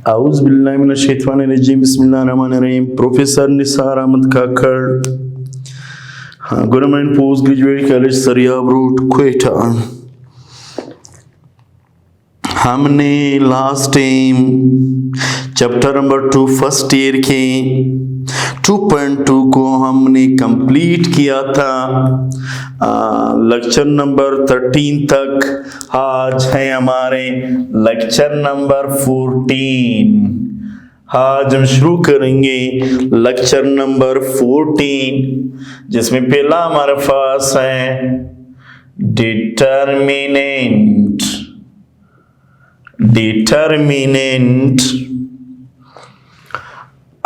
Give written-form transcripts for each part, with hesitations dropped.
औज़ुबिल्लाहिमिनश्शैतानिर्रजीम बिस्मिल्लाहिर्रहमानिर्रहीम। Professor Nisar Ahmad Kakar, government post graduate college Sariab road Quetta. हमने last time chapter number 2 first year के 2.2 को हमने कंप्लीट किया था। लेक्चर नंबर 13 तक। आज है हमारे लेक्चर नंबर 14। आज हम शुरू करेंगे लेक्चर नंबर 14, जिसमें पहला हमारे पास है determinant. Determinant A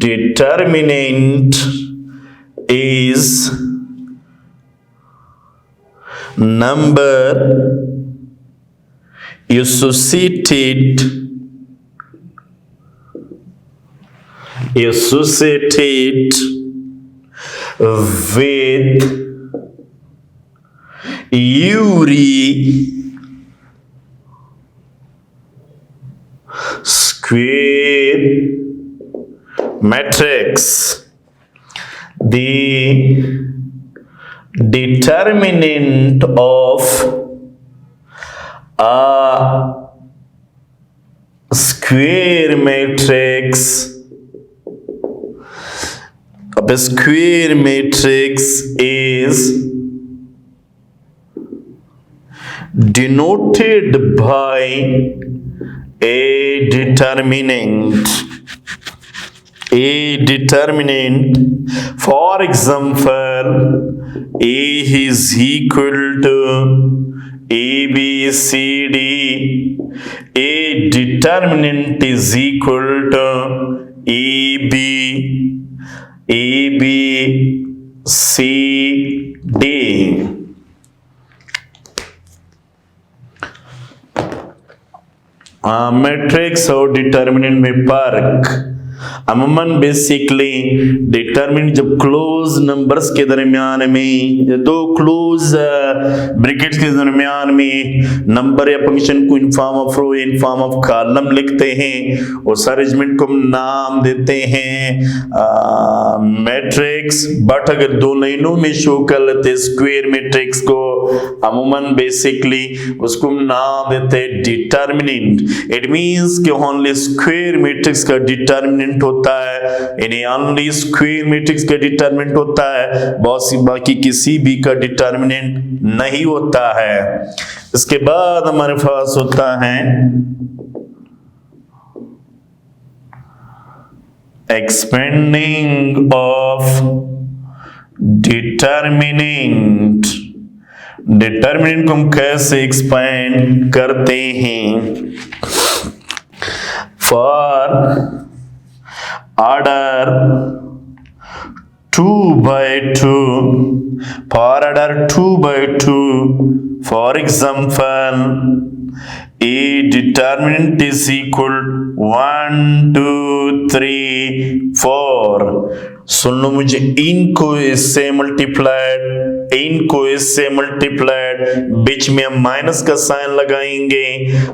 determinant is number associated with Eury square matrix. The determinant of a square matrix is denoted by a determinant. For example, A is equal to A, B, C, D. A determinant is equal to A, B, C, D. Matrix और determinant में फर्क। अमूमन basically determinant जब close numbers के दरमियान में, दो close brackets के दरमियान में नंबर या फंक्शन को in form of row, in form of column लिखते हैं और उस अरेंजमेंट को हम नाम देते हैं मैट्रिक्स। बट अगर दो लाइनों में शो कर लेते स्क्वायर मैट्रिक्स को, अमूमन बेसिकली उसको हम नाम देते हैं डिटर्मिनेंट। इट मींस कि ओनली स्क्वायर मैट्रिक्स का डिटर्मिनेंट होता है, यानी ओनली स्क्वायर मैट्रिक्स का डिटर्मिनेंट होता है, बाकी किसी भी का डिटर्मिनेंट नहीं होता है। इसके बाद हमारे पास होता है एक्सपेंडिंग ऑफ डिटर्मिनेंट। डिटर्मिनेंट को हम कैसे एक्सपेंड करते हैं? For order 2/2, for order 2/2, for example, A determinant is equal 1, 2, 3, 4। सुन लो मुझे, इनको इससे मल्टीप्लाइड, बीच में हम माइनस का साइन लगाएंगे।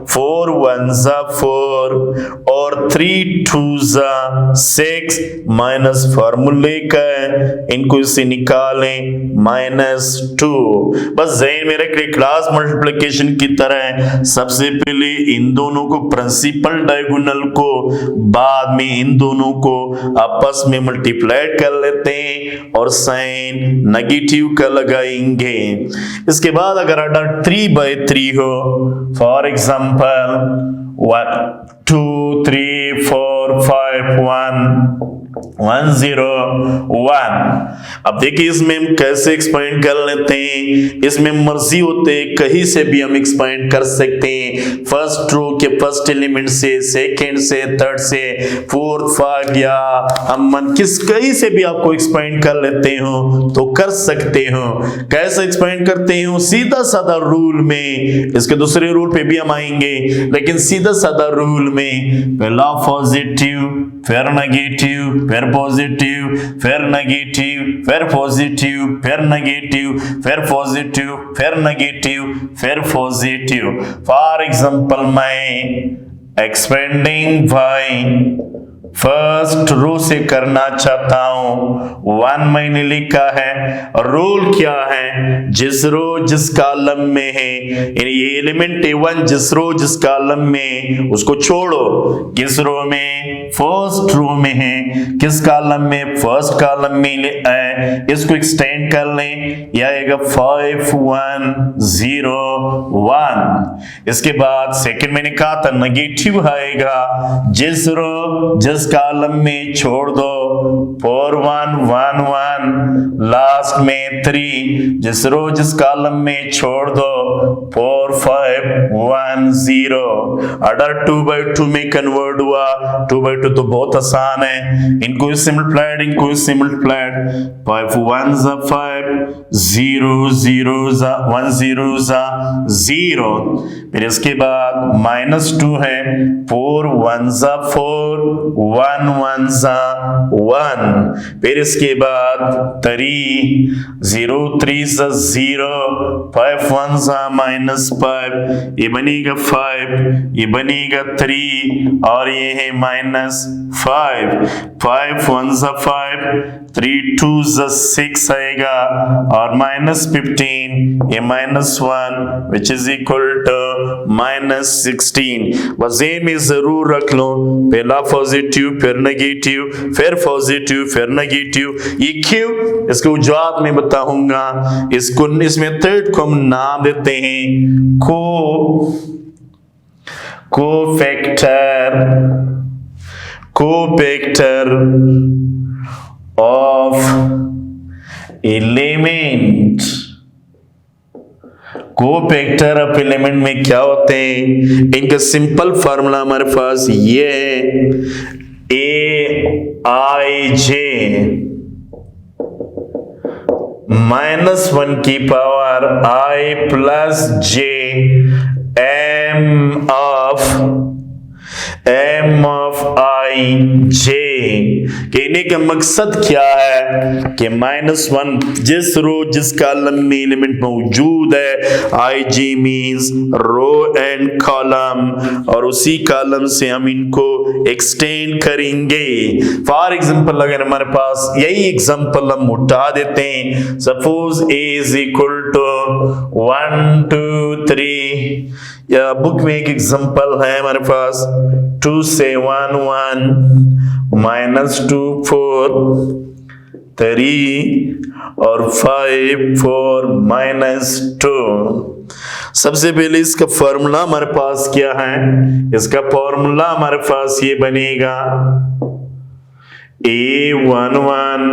4 1 जा 4 और 3 2 जा 6 माइनस फार्मूले का है, इनको इससे निकालें -2। बस ज़हन में रख, क्लास मल्टीप्लिकेशन की तरह सबसे पहले इन दोनों को प्रिंसिपल डायगोनल को, बाद में इन दोनों को आपस में मल्टीप्लाई कर लेते हैं और साइन नेगेटिव का लगाएंगे। इसके बाद अगर ऑर्डर 3/3 हो, फॉर एग्जांपल 1 2 3 4 5 1 1 0 1। अब देखिए इसमें हम कैसे एक्सपेंड कर लेते हैं। इसमें मर्जी होते हैं, कहीं से भी हम एक्सपेंड कर सकते हैं। फर्स्ट रो के फर्स्ट एलिमेंट से, सेकंड से, थर्ड से, फोर्थ, 5 या हम कहीं से भी आपको एक्सपेंड कर लेते हो तो कर सकते हो। कैसे एक्सपेंड करते हो? सीधा साधा रूल में, इसके दूसरे रूल पे भी हम आएंगे, लेकिन सीधा साधा रूल में पहला पॉजिटिव, फिर नेगेटिव, फिर पॉजिटिव, फिर नेगेटिव, फिर पॉजिटिव, फिर नेगेटिव, फिर पॉजिटिव, फिर नेगेटिव, फिर पॉजिटिव। फॉर एग्जांपल मैं एक्सपेंडिंग बाय फर्स्ट रो से करना चाहता हूं। 1 मैंने लिखा है। रूल क्या है? जिस रो जिस कॉलम में है, यानी ये एलिमेंट A1 जिस रो जिस कॉलम में, उसको छोड़ो। किस रो में? फर्स्ट रो में है। किस कॉलम में? फर्स्ट कॉलम में है। इसको एक्सटेंड कर लें, यह आएगा 5 1 0 1। इसके बाद सेकंड मैंने कहा था नेगेटिव आएगा। जिस रो जिस कॉलम में छोड़ दो, 4 1 1 1। लास्ट में 3, जिस रो जिस कॉलम में छोड़ दो, 4 5 1 0। ऑर्डर 2 by 2 में कन्वर्ट हुआ। 2 by 2 तो बहुत आसान है, इनको सिंपलीफाइड 5 1 5, 0 0 1 0 0। फिर इसके बाद -2 है। 4 1 4, 1 1 1। फिर इसके बाद 3 0 3 0, 5 1 -5। ये बनेगा 5, ये बनेगा 3 और ये है -5। 5 1 5, 3 2 6 आएगा और -15, ये -1 which is equal to -16। बस ये में जरूर रख लो, पहला पॉजिटिव फिर नेगेटिव फिर पॉजिटिव फिर नेगेटिव। ये क्यों? इसको जवाब में बताऊंगा। इसको इस मेथड को हम नाम देते हैं cofactor of element. Cofactor of element में क्या होते हैं? इनका सिंपल फार्मूला हमारे पास ये है, AIJ -1 की power I plus J M of IJ। कहने का मकसद क्या है कि -1 जिस रो जिस कॉलम में एलिमेंट मौजूद है, IG means row and column, और उसी कॉलम से हम इनको एक्सटेंड करेंगे। फॉर एग्जांपल अगर हमारे पास यही एग्जांपल हम उठा देते हैं, suppose A is equal to 1 2 3, या बुक में एक एग्जांपल है हमारे पास 2 से 1 1, -2 4 3 और 5 4 -2। सबसे पहले इसका फॉर्मूला हमारे पास क्या है? इसका फॉर्मूला हमारे पास ये बनेगा A1 1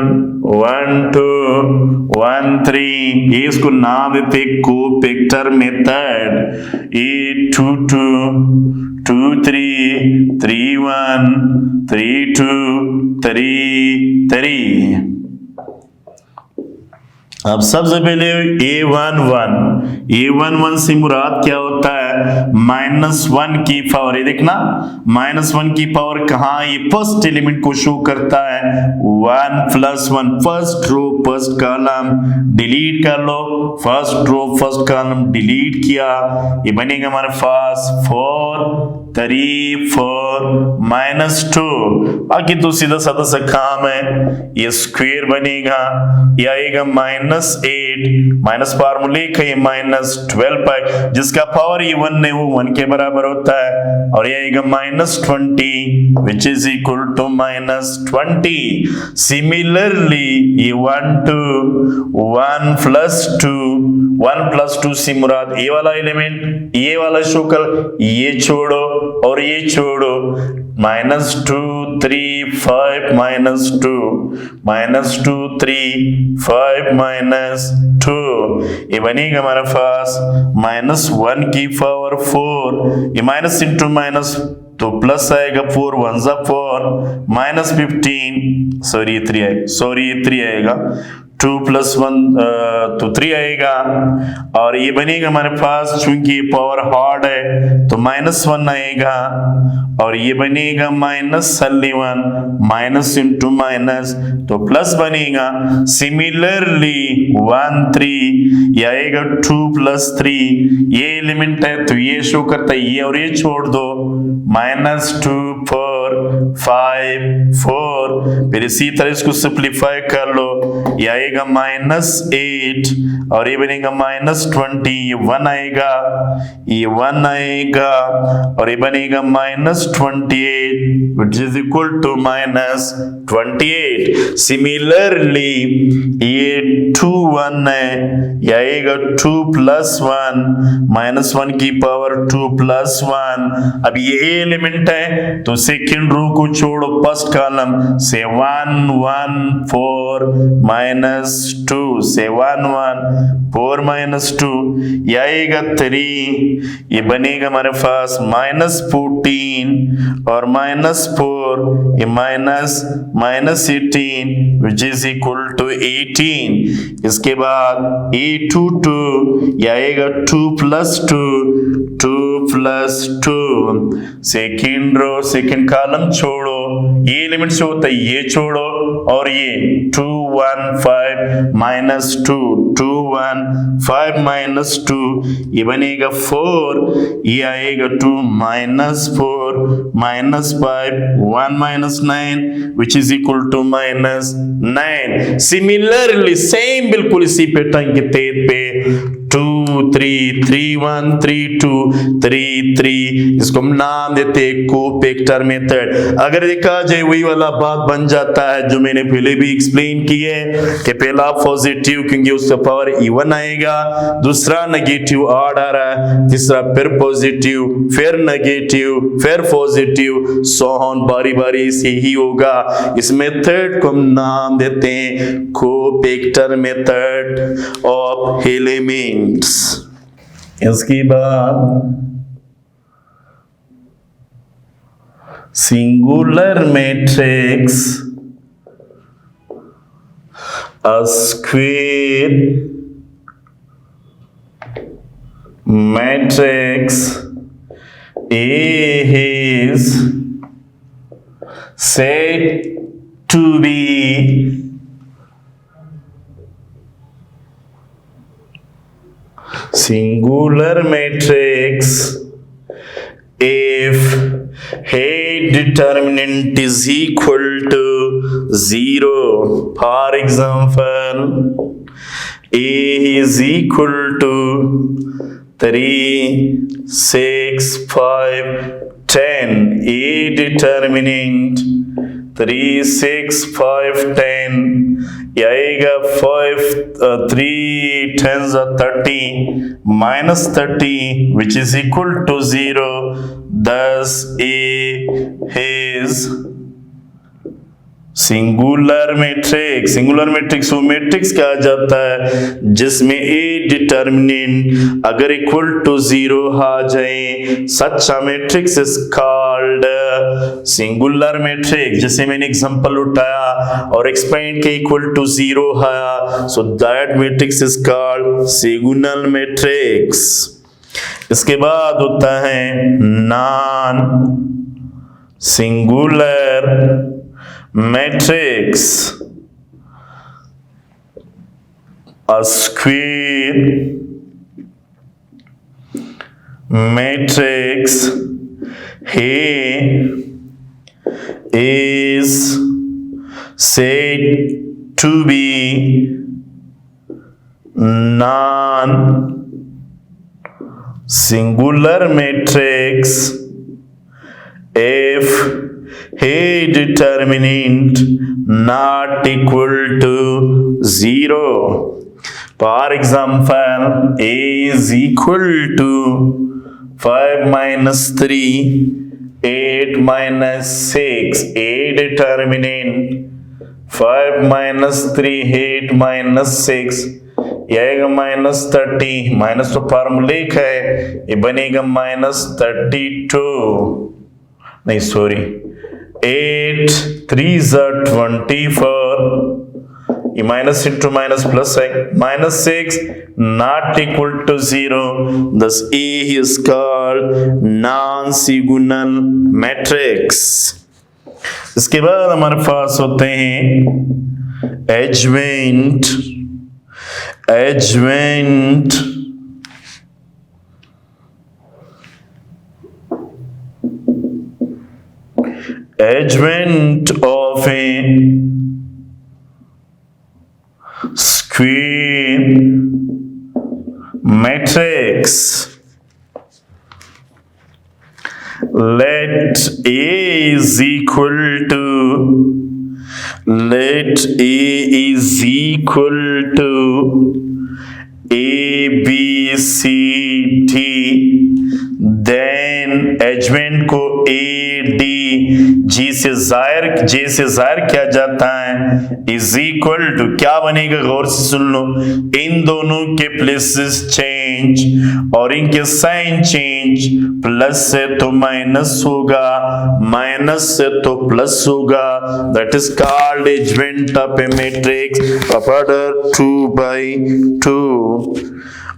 1 2 1 3। ये इसको नाम देते कोफैक्टर मेथड। A2 2 2 3 3 1 3 2 3 3। अब सबसे पहले A11 से मुराद क्या होता है? -1 की पावर। ये देखना -1 की पावर कहाँ? ये फर्स्ट एलिमेंट को शो करता है। 1 + 1, first row first column delete कर लो। First row first column delete किया, ये बनेगा हमारे पास 4 3 4 -2। बाकी तो सीधा साधा सा काम है, ये स्क्वायर बनेगा, ये आएगा -8 माइनस फार्मूले का ये -12 पाई, जिसका पावर ये 1 है वो 1 के बराबर होता है, और ये आएगा -20 which is equal to -20। Similarly ये 1 2 1 + 2 से मुराद ये वाला एलिमेंट, ये वाला शो कर, ये छोड़ो और ये छोड़ो, -2 3 5 -2 -2 3 5 -2, ये बनेगा हमारे पास -1 की पावर 4, ये माइनस इंटू माइनस तो प्लस आएगा, 4 1 4 -15, सॉरी ये 3 आएगा, 2 प्लस 1 तो 3 आएगा, और ये बनेगा हमारे पास, चूंकि पावर हार्ड है तो -1 आएगा, और ये बनेगा -11, माइनस इंटू माइनस तो प्लस बनेगा। सिमिलरली 1 3 ये आएगा 2 प्लस 3, ये एलिमेंट है तो ये शो करता है, ये और ये छोड़ दो, -2 4 5 4, फिर इसी तरह इसको सिंप्लीफाई कर लो, ये आएगा -8 और ये बनेगा -20, ये 1 आएगा, ये 1 आएगा, और ये बनेगा -28 which is equal to -28। Similarly ये 2 1 है, ये आएगा 2 प्लस 1, -1 की पावर 2 प्लस 1। अब ये एलिमेंट है तो सेकेंड रो को छोड़ो, फर्स्ट कॉलम से 1 1 4 -2 से 1 1 4 -2, ये आएगा 3, ये बनेगा हमारे पास -14 और -4, ये -18 which is equal to 18। इसके बाद A2 2, ये आएगा 2 plus 2 2 plus 2, second row second column छोड़ो, ये एलिमेंट से होता है ये छोड़ो, और ये 2 1 5 -2 2 1 5 -2, ये बनेगा 4, ये आएगा 2 -4 -5 1 -9 which is equal to -9। Similarly same बिल्कुल इसी पैटर्न के तहत पे 2 3 3 1 3 2 3 3, इसको हम नाम देते हैं कोपेक्टर मेथड। अगर देखा जाए वही वाला बात बन जाता है जो मैंने पहले भी एक्सप्लेन की है कि पहला पॉजिटिव क्योंकि उसका पावर इवन आएगा, दूसरा नेगेटिव ऑड आ रहा है, तीसरा फिर पॉजिटिव, फिर नेगेटिव, फिर पॉजिटिव, सो ऑन, बारी बारी से ही होगा। इस मेथड को हम नाम देते हैं कोपेक्टर मेथड ऑफ एलिमेंट्स। इसके बाद singular matrix, a square matrix is said to be singular matrix if A determinant is equal to 0. For example, A is equal to 3 6 5 10, A determinant 3 6 5 10, ये आएगा 3 10s are 30 -30 which is equal to 0। Thus A is singular matrix. Singular matrix वो matrix कहा जाता है जिसमें ए determinant अगर equal to 0 आ जाए, सच्चा matrix is called singular matrix. जैसे मैंने एग्जांपल उठाया और एक्सपेंड के इक्वल टू 0 आया, so that matrix is called singular matrix. इसके बाद होता है non singular matrix, a square matrix A is said to be non-singular matrix if A determinant not equal to 0. For example, A is equal to 5 minus 3, 8 minus 6. A determinant 5 minus 3, 8 minus 6, ये आएगा -30, minus तो फार्मूलिक है, ये बनेगा -32, नहीं sorry 8 3s are 24, ये minus into minus plus है, -6 not equal to 0, thus A is called non-sigunal matrix। इसके बाद हमारे पास होते हैं adjoint of a square matrix। Let A is equal to A, B, C, D, then adjoint को A, D, G से जाहिर किया जाता है, इज इक्वल टू क्या बनेगा, गौर से सुन लो, इन दोनों के प्लेसेस चेंज और इनके साइन चेंज, प्लस से तो माइनस होगा, माइनस से तो प्लस होगा, that is called adjoint of A matrix of order 2/2।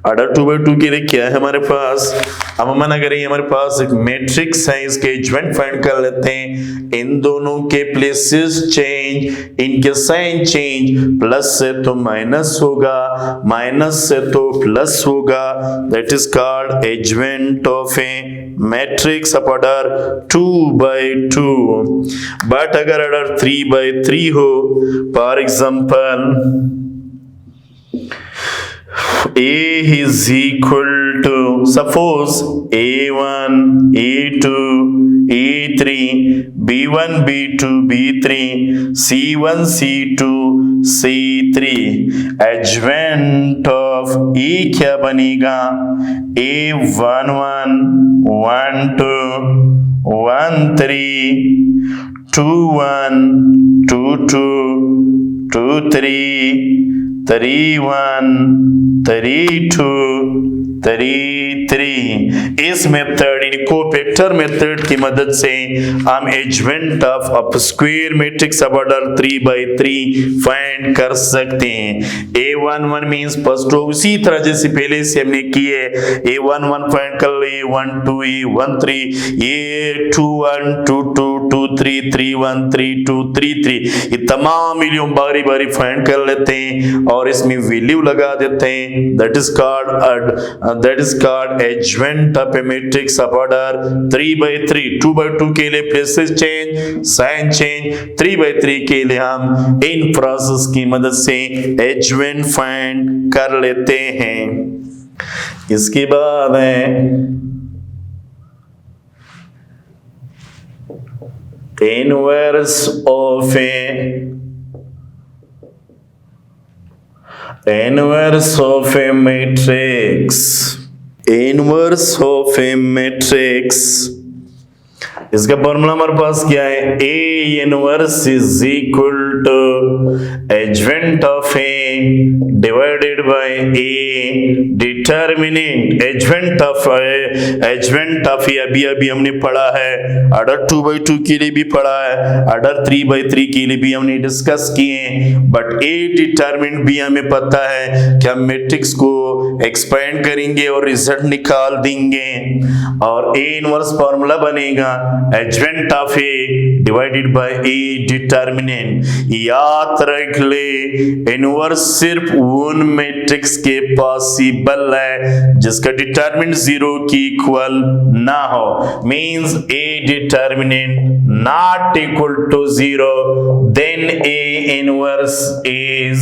Order 2/2 के लिए क्या है हमारे पास, अब हम मना करेंगे, हमारे पास एक मैट्रिक्स है, इसके एडजॉइंट फाइंड कर लेते हैं, इन दोनों के प्लेसेस चेंज, इनके साइन चेंज, प्लस से तो माइनस होगा, माइनस से तो प्लस होगा, that is called adjoint of A matrix of order 2/2। But अगर ऑर्डर 3/3 हो, for example A is equal to, suppose A1, A2, A3, B1, B2, B3, C1, C2, C3, adjoint of E क्या बनेगा, A11, 12, 13, 21, 22, 23, 31, 32, 33। इस method cofactor method की मदद से हम adjoint of square matrix of order 3/3 find कर सकते हैं। A11 मींस फर्स्ट रो, उसी तरह जैसे पहले से हमने किए, A11 फाइंड कर ले, A12, A13, A21, 22, 23, 31, 32, 33, ये तमाम वैल्यू बारी बारी फाइंड कर लेते हैं और इसमें वैल्यू लगा देते हैं, that is called adjoint of A matrix of order 3/3। 2/2 के लिए प्लेसेस चेंज, साइन चेंज, 3/3 के लिए हम इन प्रोसेस की मदद से एडजॉइंट फाइंड कर लेते हैं। इसके बाद है inverse of a matrix। inverse of a matrix, इसका फॉर्मूला हमारे पास क्या है, A inverse is equal to adjoint of A divided by A determinant adjoint of A अभी हमने पढ़ा है, ऑर्डर 2/2 के लिए भी पढ़ा है, ऑर्डर 3/3 के लिए भी हमने डिस्कस किए, बट A डिटरमिनेंट भी हमें पता है कि हम मैट्रिक्स को एक्सपेंड करेंगे और रिजल्ट निकाल देंगे, और A इनवर्स फॉर्मूला बनेगा adjoint of A divided by A determinant. याद रख ले, इनवर्स सिर्फ उन मैट्रिक्स के पॉसिबल है जिसका डिटरमिनेंट 0 की इक्वल ना हो, means A determinant not equal to 0, then A inverse is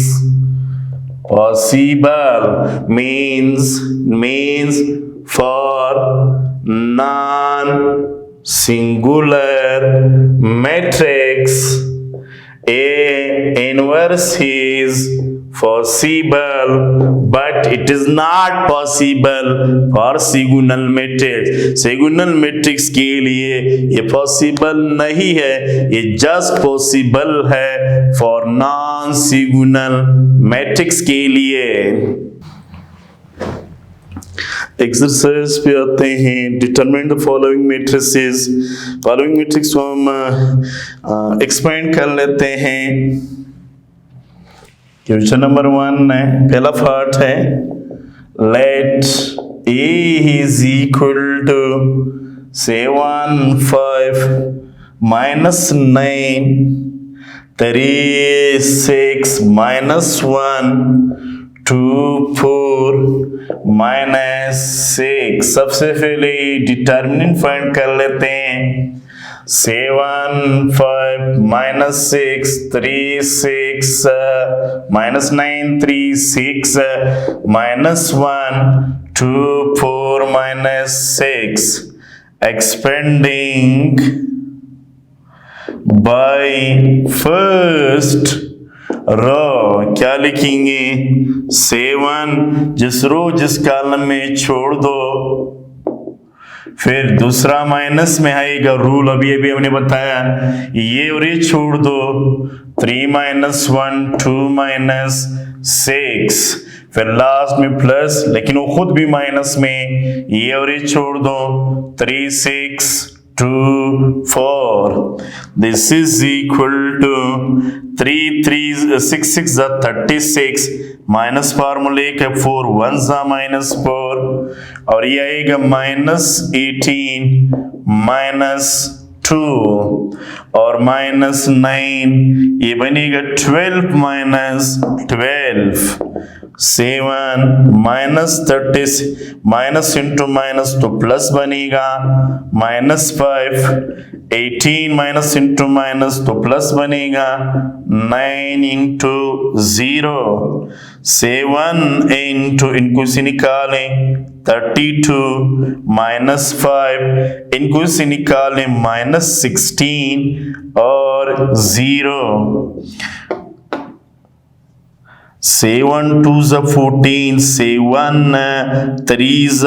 possible, means for non-singular matrix A inverse is possible, but it is not possible for sigunal matrix। sigunal matrix के लिए ये possible नहीं है, ये just possible है for non-sigunal matrix के लिए। Exercise पे आते हैं, determine the following matrices. Following matrix को हम एक्सपेंड कर लेते हैं। क्वेश्चन नंबर 1 है, पहला पार्ट है late a is equal to say 1 5 minus 9 36 minus 1 2 4 minus 6। सबसे पहले डिटर्मिनेंट फाइंड कर लेते हैं। 7 5 minus 6 3 6 minus 9 3 6 minus 1 2 4 minus 6 expanding by first रो क्या लिखेंगे 7 जिस रो जिस कॉलम में छोड़ दो, फिर दूसरा माइनस में आएगा, रूल अभी अभी हमने बताया, ये और ये छोड़ दो 3 minus 1 2 minus 6, फिर लास्ट में प्लस, लेकिन वो खुद भी माइनस में, ये और ये छोड़ दो 3 6 2 4। This is equal to 3 3 6 6 36 minus फार्मूले का 4 1 माइनस 4 और ये आएगा माइनस 18 माइनस 2 और माइनस 9, ये बनेगा 12 minus 12 7 minus 30 minus into minus तो प्लस बनेगा माइनस 5 18 माइनस इंटू माइनस तो प्लस बनेगा 9 इंटू 0 7 इंटू इनको से निकालें 32 माइनस 5 इनको से निकालें माइनस 16 और 0। 7 2s 14 7 3s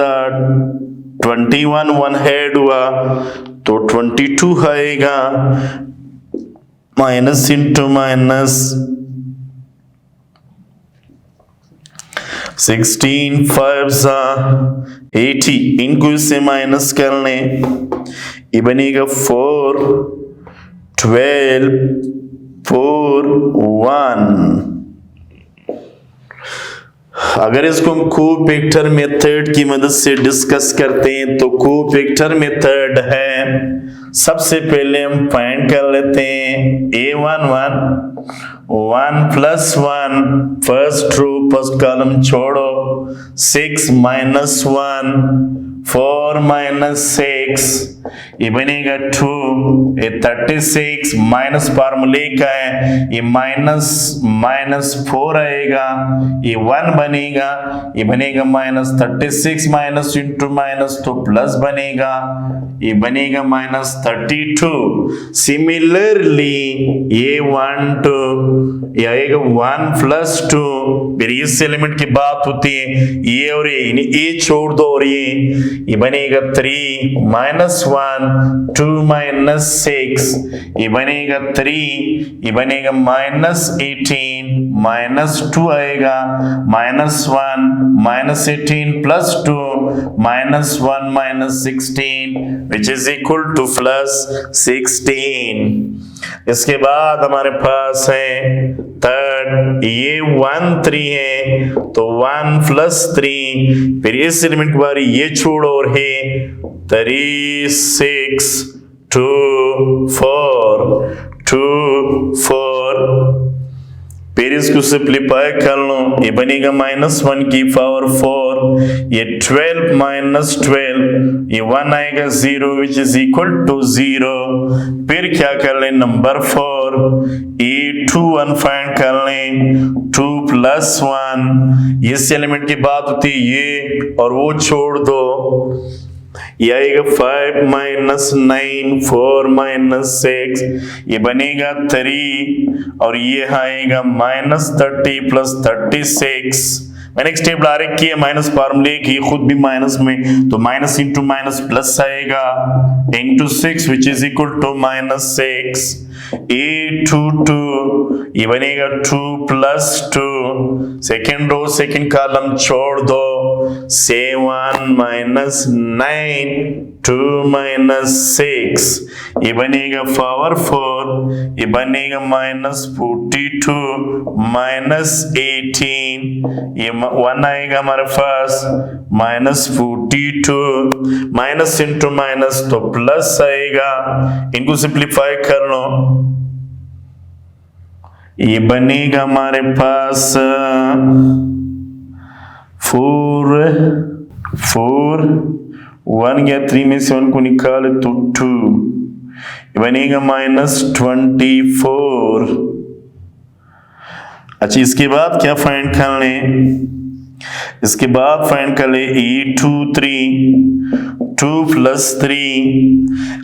21 1 हेड हुआ तो 22 आएगा माइनस इंटू माइनस 16 5s 80 इनको से माइनस कर लें, ये बनेगा 4 12 4 1। अगर इसको हम कोफैक्टर मेथड की मदद से डिस्कस करते हैं तो कोफैक्टर मेथड है, सबसे पहले हम फाइंड कर लेते हैं a1 1 plus 1 first row first column छोड़ो 6 माइनस 1 4 माइनस 6 ये बनेगा 2, ये 36 माइनस फार्मूले का है, ये माइनस माइनस 4 आएगा, ये 1 बनेगा, ये बनेगा माइनस 36 माइनस इंटू माइनस तो प्लस बनेगा, ये बनेगा माइनस 32। सिमिलरली ये 1 2 ये आएगा 1 प्लस 2, फिर इस एलिमेंट की बात होती है ये और ये छोड़ दो और ये बनेगा 3 माइनस 1 2 माइनस 6 ये बनेगा 3, ये बनेगा माइनस 18 माइनस 2 आएगा minus 1 minus 18 plus 2 minus 1 minus 16 which is equal two plus 16। इसके बाद हमारे पास है थर्ड, ये 1 3 है तो 1 प्लस 3, फिर इस एलिमेंट के बारे ये छोड़ो और है 36 2 4 2 4, फिर इसको सिंप्लीफाई कर लो, ये बनेगा माइनस 1 की पावर 4, ये 12 माइनस 12 ये 1 आएगा 0 विच इज इक्वल टू 0। फिर क्या कर लें नंबर 4, ये 2 1 फाइंड कर लें 2 प्लस 1, इस एलिमेंट की बात होती है ये और वो छोड़ दो, ये आएगा 5 माइनस 9 4 माइनस 6 ये बनेगा 3 और ये आएगा माइनस 30 प्लस 36। मैंने एक स्टेप डायरेक्ट किया माइनस फार्मूले की, खुद भी माइनस में तो माइनस इंटू माइनस प्लस आएगा into 6 which is equal to minus 6। A2 2, ये बनेगा 2 plus 2, second row second column छोड़ दो, 7 minus 9, 2 minus 6, ये बनेगा पावर 4, ये बनेगा -42 minus 18, ये 1 आएगा हमारे पास, -42, माइनस इंटू माइनस तो प्लस आएगा, इनको सिंप्लीफाई कर लो, ये बनेगा हमारे पास 4 1 या 3 में से 1 को निकाले तो 2, ये बनेगा -24। अच्छा, इसके बाद क्या फाइंड कर लें? इसके बाद फाइंड कर ले E2 3, 2 plus 3।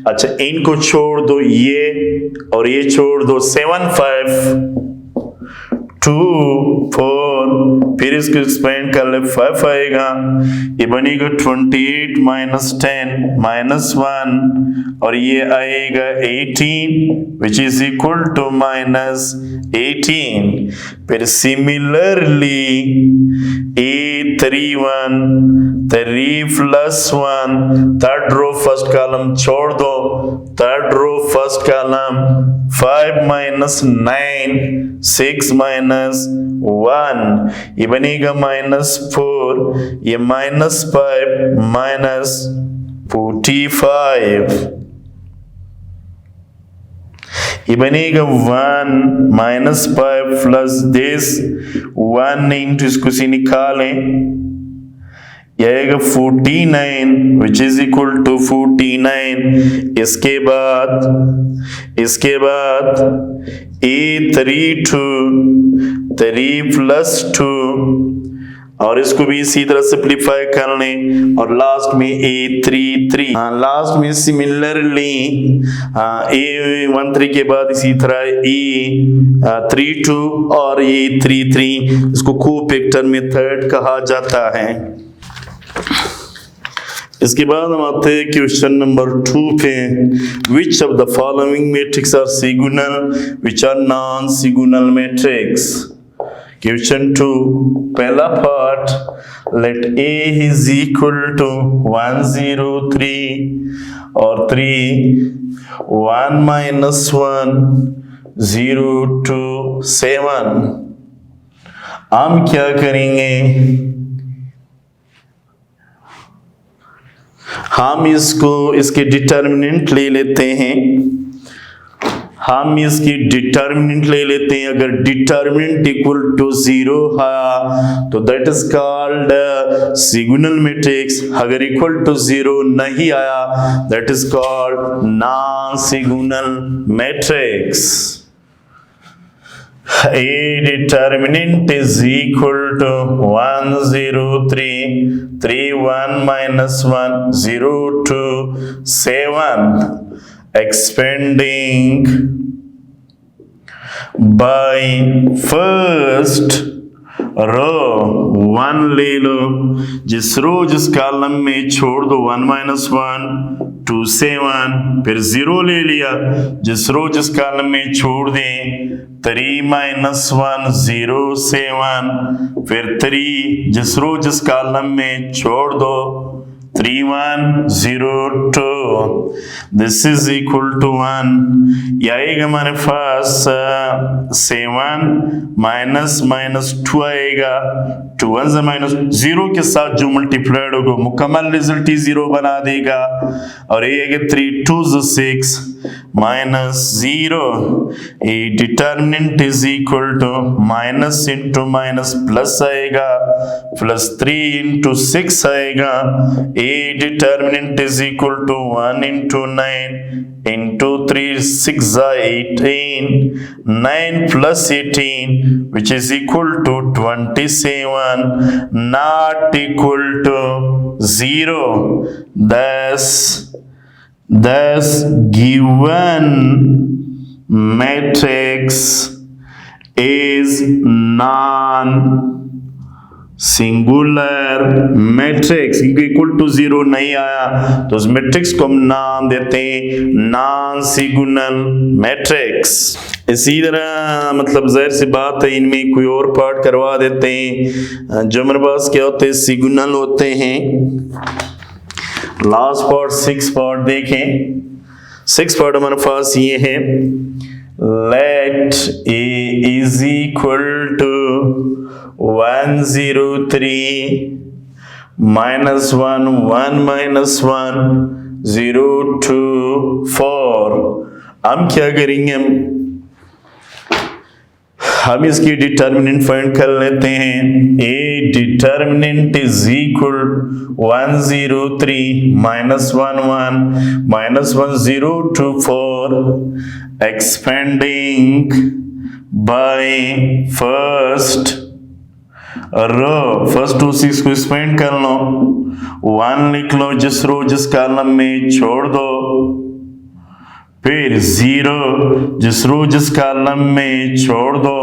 अच्छा, इनको छोड़ दो, ये और ये छोड़ दो, 7 5 2 4, फिर इसको एक्सपेंड कर ले, 5 आएगा, ये बनेगा 28 minus 10 minus 1, और ये आएगा 18 which is equal to -18। फिर similarly A31 3 plus 1, third row first column छोड़ दो, third row first column 5 minus 9 6 minus 1, ये बनेगा -4, ये -5 minus 45, ये बनेगा 1 -5 plus this 1 इंटू इसको से निकालें, ये आएगा 49 which is equal to 49। इसके बाद A32 3 plus 2, और इसको भी इसी तरह सिंप्लीफाई कर लें, और लास्ट में A33, लास्ट में सिमिलरली A13 के बाद इसी तरह A32 और A33, इसको कोफैक्टर मेथड कहा जाता है। इसके बाद हम आते हैं क्वेश्चन नंबर 2 पे। Which of the following matrix are singular which are non singular matrix. Question 2 पहला part, let A is equal to 1 0 3 और 3 1 minus 1 0 2 7। हम क्या करेंगे, हम इसके डिटर्मिनेंट ले लेते हैं, अगर डिटर्मिनेंट इक्वल टू 0 है तो that is called signal matrix, अगर इक्वल टू 0 नहीं आया that is called non singular matrix. A determinant is equal to 1 0 3 3 1 minus 1 0 2 7, expanding by first रो 1 ले लो, जिस कॉलम में छोड़ दो 1 minus 1 2 7, फिर 0 ले लिया, जिस कॉलम में छोड़ दें 3 minus 1 0 7, फिर 3 जिस कॉलम में छोड़ दो 3 1 0 2, दिस इज इक्वल टू 1। यह आएगा हमारे पास 7 माइनस 2 आएगा, 2 1 माइनस 0 के साथ जो मल्टीप्लाइड होगा मुकम्मल रिजल्ट ही 0 बना देगा, और ये आएगा 3 2 6 minus 0। A determinant is equal to minus into minus plus आएगा, प्लस 3 इंटू 6 आएगा। A determinant is equal to 1 into 9 into 3 6 18, 9 plus 18 which is equal to 27, not equal to 0. Thus given matrix is non singular matrix, equal to 0 नहीं आया तो उस matrix को हम नाम देते हैं नॉन सिंगुलर मैट्रिक्स। इसी तरह मतलब जाहिर सी बात है इनमें कोई और पार्ट करवा देते हैं जो हमारे पास क्या होते हैं, सिग्नल होते हैं। लास्ट पार्ट 6 पार्ट देखें। 6 पार्ट हमारे पास ये है, late a is equal to 103 minus 1 1 minus 1 0 2 4। हम क्या करेंगे, हम इसकी डिटर्मिनेंट फाइंड कर लेते हैं। a determinant is equal 103 minus 1 1 minus 1 0 2 4 expanding by first row, first to 6 को एक्सपेंड कर लो, 1 लिख लो जिस रो जिस कॉलम में छोड़ दो, फिर 0 जिस रो जिस कॉलम में छोड़ दो,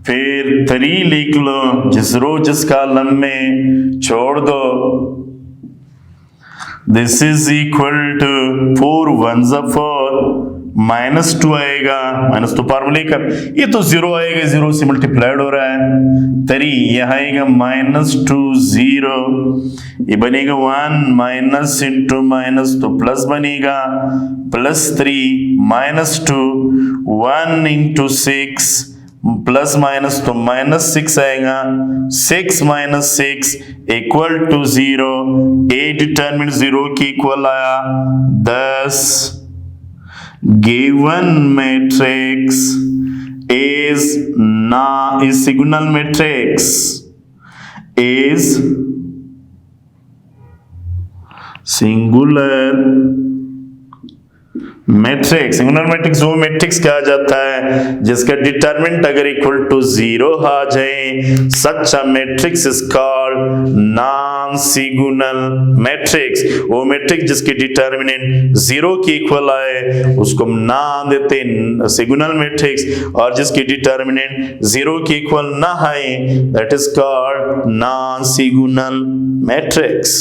फिर 3 लिख लो जिस रो जिस कॉलम में छोड़ दो। दिस इज इक्वल टू 4 1 4 -2 आएगा, -2 पावर लेकर ये तो 0 आएगा, 0 से मल्टीप्लाइड हो रहा है। 3 यह आएगा -2 0, ये बनेगा 1 माइनस इंटू माइनस तो प्लस बनेगा, +3 -2 1 इंटू 6 प्लस माइनस तो -6 आएगा, 6 - 6 इक्वल टू 0। ए डिटरमिनेंट 0 के इक्वल आया 10। given matrix is signal matrix is singular matrix. Singular matrix वो मैट्रिक्स कहा जाता है जिसका डिटरमिनेंट अगर इक्वल टू 0 आ जाए, such a matrix is called non singular matrix. वो मैट्रिक्स जिसकी डिटरमिनेंट 0 के इक्वल आए उसको हम नाम देते हैं सिंगुलर मैट्रिक्स, और जिसकी डिटरमिनेंट 0 के इक्वल ना आए that is called non singular matrix.